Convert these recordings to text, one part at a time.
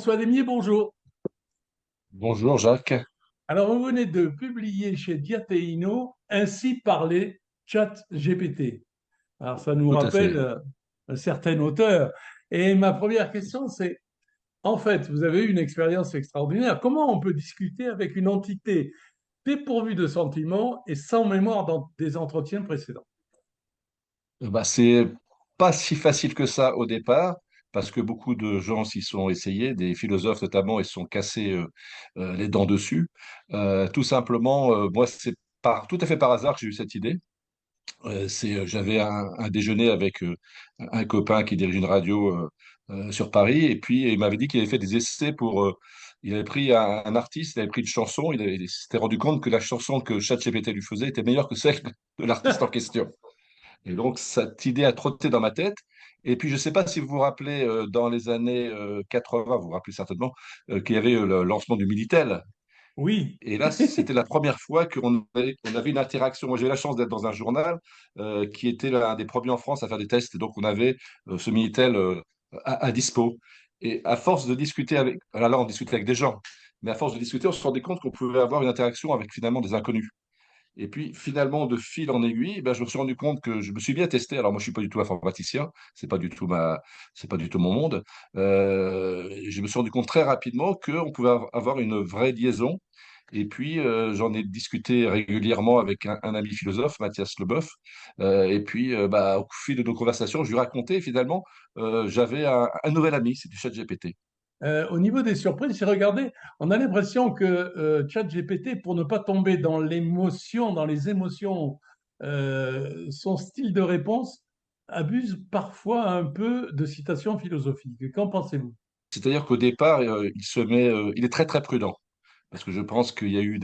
François Lémier, bonjour. Bonjour Jacques. Alors, vous venez de publier chez Diatéino Ainsi parlait ChatGPT. Alors, ça nous Tout à rappelle fait. un certain auteur. Et ma première question, c'est, en fait, vous avez eu une expérience extraordinaire. Comment on peut discuter avec une entité dépourvue de sentiments et sans mémoire dans des entretiens précédents? C'est pas si facile que ça au départ, parce que beaucoup de gens s'y sont essayés, des philosophes notamment, et se sont cassés les dents dessus. Tout simplement, moi, c'est tout à fait par hasard que j'ai eu cette idée. J'avais un déjeuner avec un copain qui dirige une radio sur Paris, et puis il m'avait dit qu'il avait fait des essais il avait pris un artiste, il avait pris une chanson, il s'était rendu compte que la chanson que ChatGPT lui faisait était meilleure que celle de l'artiste en question. Et donc, cette idée a trotté dans ma tête. Et puis, je ne sais pas si vous vous rappelez, dans les années 80, vous vous rappelez certainement, qu'il y avait le lancement du Minitel. Oui. Et là, c'était la première fois on avait une interaction. Moi, j'ai eu la chance d'être dans un journal qui était l'un des premiers en France à faire des tests. Et donc, on avait ce Minitel à dispo. Et à force de discuter avec... Alors là, on discutait avec des gens. Mais à force de discuter, on se rendait compte qu'on pouvait avoir une interaction avec finalement des inconnus. Et puis finalement, de fil en aiguille, ben, je me suis rendu compte que je me suis bien testé. Alors moi, je suis pas du tout informaticien, c'est pas du tout mon monde. Je me suis rendu compte très rapidement qu'on pouvait avoir une vraie liaison. Et puis j'en ai discuté régulièrement avec un ami philosophe, Mathias Leboeuf. Et puis au fil de nos conversations, je lui racontais. Et finalement, j'avais un nouvel ami, c'était ChatGPT. Au niveau des surprises, j'ai regardé, on a l'impression que ChatGPT, pour ne pas tomber dans l'émotion, dans les émotions, son style de réponse abuse parfois un peu de citations philosophiques. Qu'en pensez-vous? C'est-à-dire qu'au départ, il est très très prudent. Parce que je pense qu'il y a eu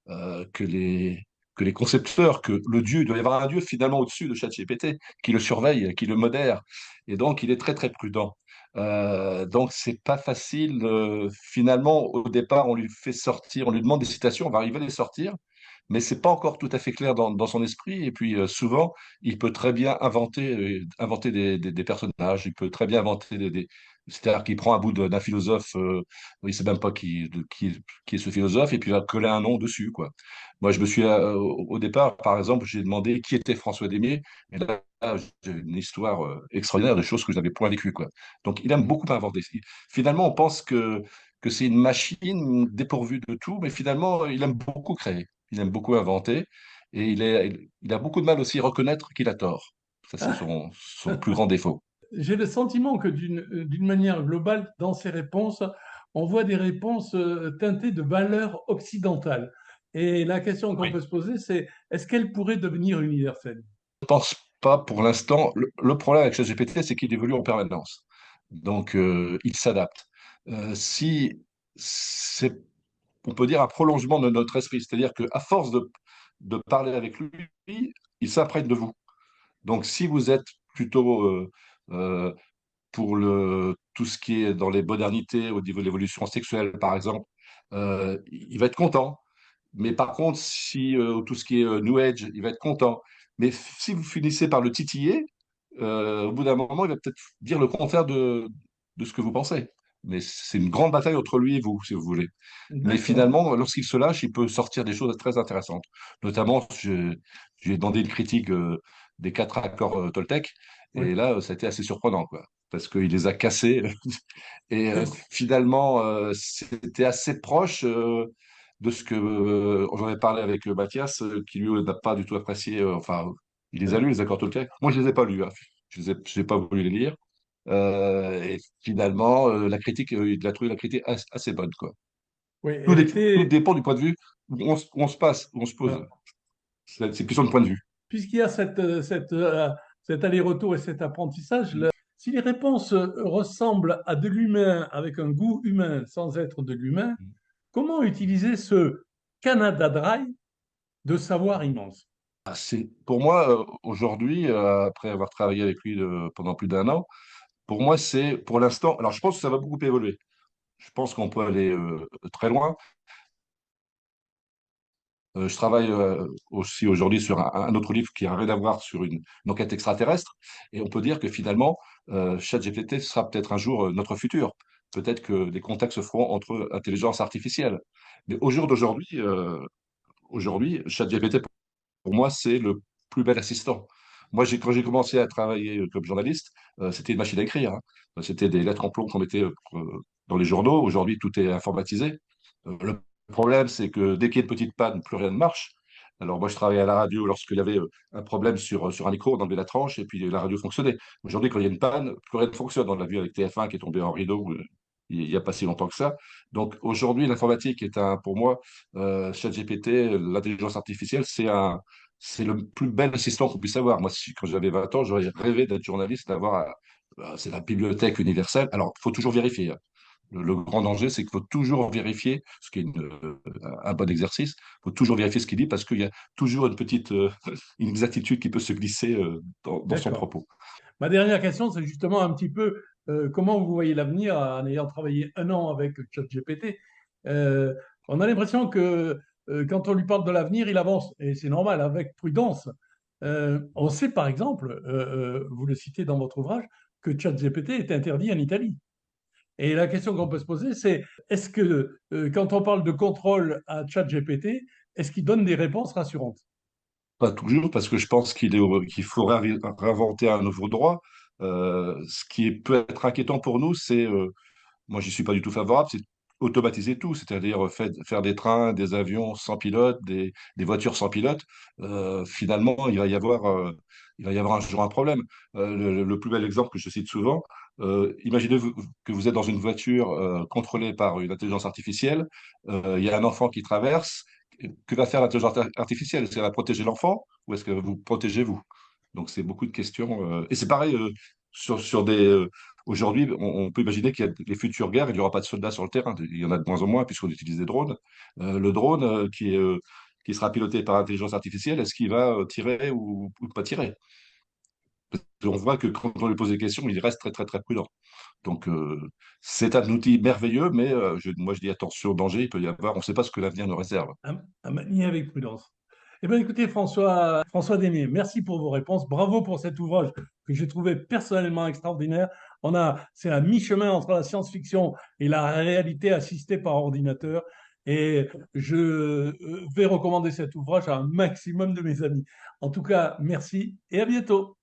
euh, que les, que les concepteurs, que le Dieu, il doit y avoir un Dieu finalement au-dessus de ChatGPT, qui le surveille, qui le modère. Et donc, il est très, très prudent. Donc, c'est pas facile. Finalement, au départ, on lui fait sortir, on lui demande des citations, on va arriver à les sortir, mais c'est pas encore tout à fait clair dans son esprit. Et puis, souvent, il peut très bien inventer des personnages, il peut très bien inventer c'est-à-dire qu'il prend un bout d'un philosophe, il ne sait même pas qui est ce philosophe, et puis il va coller un nom dessus, quoi. Moi, au départ, par exemple, j'ai demandé qui était François Damier, et là, j'ai une histoire extraordinaire de choses que je n'avais point vécues, quoi. Donc, il aime beaucoup inventer. Finalement, on pense que c'est une machine dépourvue de tout, mais finalement, il aime beaucoup créer, il aime beaucoup inventer, et il a beaucoup de mal aussi à reconnaître qu'il a tort. Ça, c'est son plus grand défaut. J'ai le sentiment que d'une manière globale, dans ces réponses, on voit des réponses teintées de valeurs occidentales. Et la question qu'on peut Oui. se poser, c'est est-ce qu'elles pourraient devenir universelles? Je pense pas pour l'instant. Le problème avec ChatGPT, c'est qu'il évolue en permanence. Donc, il s'adapte. Si c'est, on peut dire, un prolongement de notre esprit, c'est-à-dire qu'à force de parler avec lui, il s'imprègne de vous. Donc, si vous êtes plutôt euh, pour tout ce qui est dans les modernités, au niveau de l'évolution sexuelle, par exemple, il va être content. Mais par contre, si tout ce qui est New Age, il va être content. Mais si vous finissez par le titiller, au bout d'un moment, il va peut-être dire le contraire de ce que vous pensez. Mais c'est une grande bataille entre lui et vous, si vous voulez. Mais D'accord. finalement, lorsqu'il se lâche, il peut sortir des choses très intéressantes. Notamment, j'ai demandé une critique des quatre accords Toltec, Oui. et là, ça a été assez surprenant, quoi, parce qu'il les a cassés. Et finalement, c'était assez proche de ce que j'en ai parlé avec Mathias, qui lui n'a pas du tout apprécié. Enfin, il les a lus, les accords Toltec. Moi, je les ai pas lus, hein. Je n'ai pas voulu les lire. Et finalement, il a trouvé la critique assez bonne, quoi. Oui, elle Tout était. dépend du point de vue où on se passe, où on se pose. euh, C'est une question de point de vue. Puisqu'il y a cet aller-retour et cet apprentissage, si les réponses ressemblent à de l'humain avec un goût humain sans être de l'humain, comment utiliser ce Canada Dry de savoir immense? Pour moi, aujourd'hui, après avoir travaillé avec lui pendant plus d'un an, pour moi, c'est pour l'instant. Alors, je pense que ça va beaucoup évoluer. Je pense qu'on peut aller très loin. Je travaille aussi aujourd'hui sur un autre livre qui a rien à voir sur une enquête extraterrestre. Et on peut dire que finalement, ChatGPT sera peut-être un jour notre futur. peut-être que les contacts se feront entre intelligence artificielle. Mais au jour d'aujourd'hui, aujourd'hui, ChatGPT, pour moi, c'est le plus bel assistant. Moi, quand j'ai commencé à travailler comme journaliste, c'était une machine à écrire, hein. C'était des lettres en plomb qu'on mettait dans les journaux. Aujourd'hui, tout est informatisé. Le problème, c'est que dès qu'il y a une petite panne, plus rien ne marche. Alors, moi, je travaillais à la radio lorsqu'il y avait un problème sur un micro, on enlevait la tranche et puis la radio fonctionnait. Aujourd'hui, quand il y a une panne, plus rien ne fonctionne. On l'a vu avec TF1 qui est tombé en rideau il n'y a pas si longtemps que ça. Donc, aujourd'hui, l'informatique est pour moi, ChatGPT, l'intelligence artificielle, c'est le plus bel assistant qu'on puisse avoir. Moi, quand j'avais 20 ans, j'aurais rêvé d'être journaliste, c'est la bibliothèque universelle. Alors, il faut toujours vérifier, hein. Le grand danger, c'est qu'il faut toujours vérifier, ce qui est un bon exercice, il faut toujours vérifier ce qu'il dit parce qu'il y a toujours une petite inexactitude qui peut se glisser dans son D'accord. propos. Ma dernière question, c'est justement un petit peu comment vous voyez l'avenir en ayant travaillé un an avec ChatGPT. Euh, on a l'impression que quand on lui parle de l'avenir, il avance, et c'est normal, avec prudence. On sait par exemple, vous le citez dans votre ouvrage, que ChatGPT est interdit en Italie. Et la question qu'on peut se poser, c'est est-ce que quand on parle de contrôle à ChatGPT, est-ce qu'il donne des réponses rassurantes? Pas toujours, parce que je pense qu'il faut réinventer un nouveau droit. Ce qui peut être inquiétant pour nous, moi, j'y suis pas du tout favorable, c'est automatiser tout, c'est-à-dire faire des trains, des avions sans pilote, des voitures sans pilote. Finalement, il va y avoir un jour un problème. Le plus bel exemple que je cite souvent, que vous êtes dans une voiture contrôlée par une intelligence artificielle, il y a un enfant qui traverse. Que va faire l'intelligence artificielle? Est-ce qu'elle va protéger l'enfant ou est-ce que vous protégez vous? Donc, c'est beaucoup de questions. Et c'est pareil sur des. Aujourd'hui, on peut imaginer qu'il y a les futures guerres, il n'y aura pas de soldats sur le terrain. Il y en a de moins en moins puisqu'on utilise des drones. Le drone qui sera piloté par intelligence artificielle, est-ce qu'il va tirer ou pas tirer? On voit que quand on lui pose des questions, il reste très, très, très prudent. Donc, c'est un outil merveilleux, mais moi, je dis attention, danger, il peut y avoir, on ne sait pas ce que l'avenir nous réserve. À manier avec prudence. Eh bien, écoutez, François Damier, merci pour vos réponses. Bravo pour cet ouvrage que j'ai trouvé personnellement extraordinaire. C'est à mi-chemin entre la science-fiction et la réalité assistée par ordinateur. Et je vais recommander cet ouvrage à un maximum de mes amis. En tout cas, merci et à bientôt.